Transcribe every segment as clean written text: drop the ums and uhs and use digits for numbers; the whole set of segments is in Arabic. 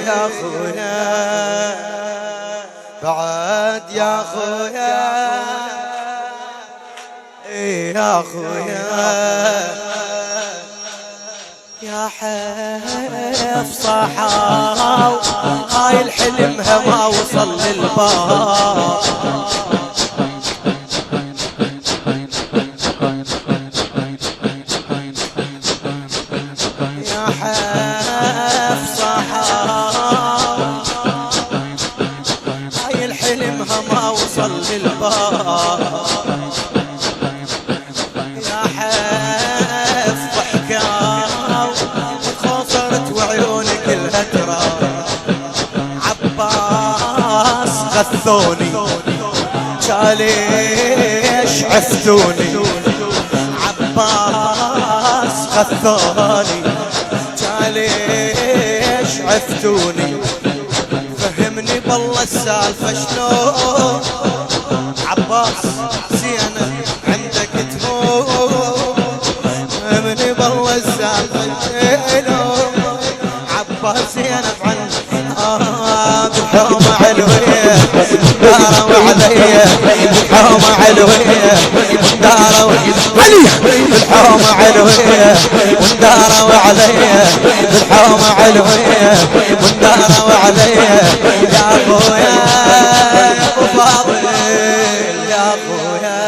يا خويا بعد يا خويا يا خويا يا حفصة حاو هاي الحلمها ما وصل للباب يا حفصة حاو هاي الحلمها ما وصل للباب يا حف ضحكاو خسرت وعيونك الهترة عباس غثوني ليش عفتوني عباس غثوني ليش عفتوني فهمني بالله السالفة شلون عباس زينة عندك تموت فهمني بالله السالفة شلون عباس زينة عندك بالحومة علوية داروا عليا بالحومة علوية داروا علي بالحومة علوية داروا عليا بالحومة علوية داروا عليا يا خويا يا ابو فاضل يا خويا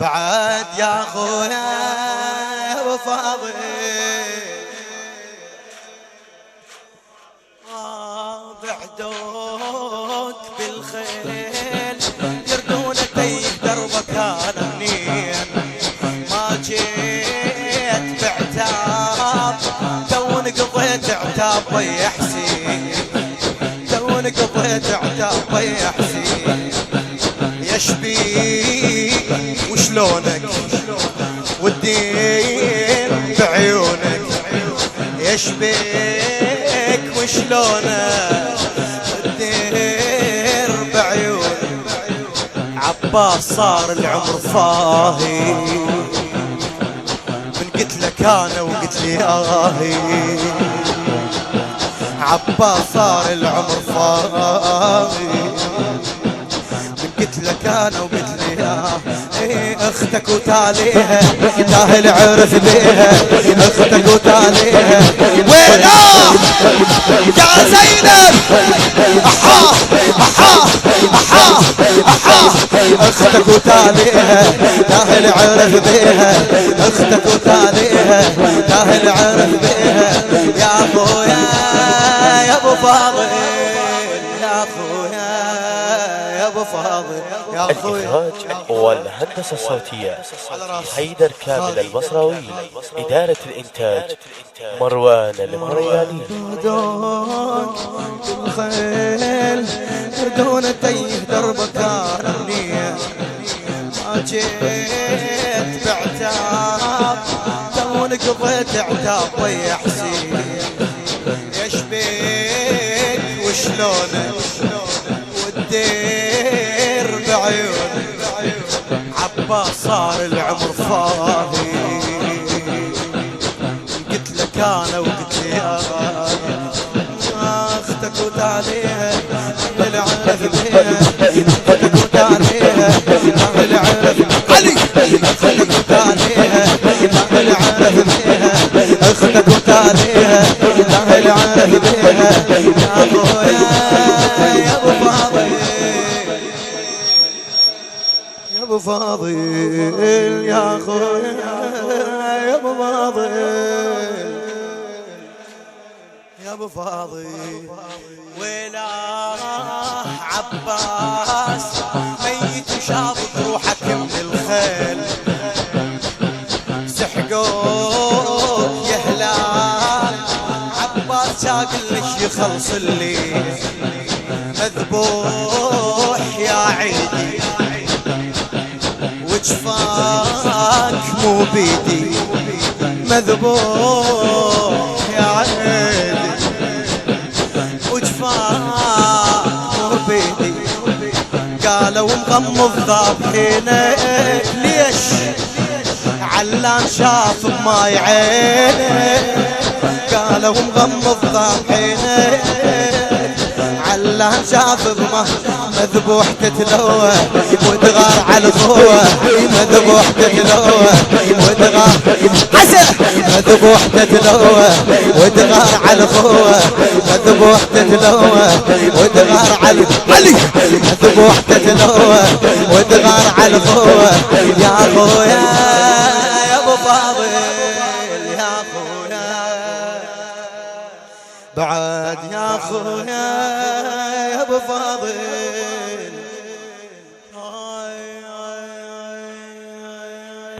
بعد يا خويا يا ابو فاضل بعدوك بالخيل يردون تيه دربك انا منين ما جيت بعتاب تون قضيت عتاب ضي حسين تون قضيت عتاب ضي حسين يشبيك وشلونك والدين بعيونك يشبيك وشلونك الدير بعيونك عباس صار العمر فاهي من قلت لك انا وقلت لي اهي عباس صار العمر فاهي من قلت لك انا وقلت لي ايه اختك وتاليها جاهل عرف بيها اختك وتاليها وينه يا زينب احا احا احا احا اختك وتاليها جاهل عرف بيها اختك وتاليها جاهل عرف بيها يا خويا يا ابو فاضل يا خويا يا ابو فاضل يا الإخراج والهندسة الصوتية حيدر كامل البصراوي. إدارة الإنتاج مروان المرياني. بالخيل يردون تيه دربك انا منين ما جيت بعتاب تون قضيت عتاب ضي حسين يشبيك وشلونك والدير بعيونك عباس صار العمر فاضي قلت لك انا وقلت لي اختك وتعليها اللي عرف بيها اختك وتعليها اللي عرف علي اختك وتعليها اللي عرف بيها اختك وتعليها اللي عرف بيها يا خويا يا ابو فاضل يا ابو فاضل يا خويا يا ابو فاضل يا ابو فاضل ويلا عباس ميت وشاف روحك من الخيل سحقوك يا هلال عباس شاق ليش يخلص الليل مذبوح يا عيدي وجفاك مو بيدي مذبوح يا عيدي وجفاك مو بيدي قالوا مغمض ذابحينك ليش علان شاف بماي عينك قالوا مغمض ضاحينه علان شاف بمه مذبوح تتلوه وتغار على اخوه مذبوح تتلوه وتغار حسن مذبوح تتلوه وتغار على اخوه مذبوح تتلوه وتغار على علي مذبوح تتلوه وتغار على اخوه يا اخويا يا ابو فاضل يا اخويا بعد يا اخويا يا ابو فاضل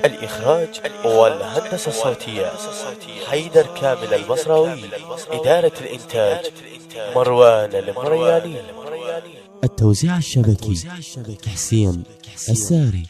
الإخراج والهندسة الصوتية حيدر كامل البصراوي. إدارة الإنتاج مروان المرياني. التوزيع الشبكي حسين الساري.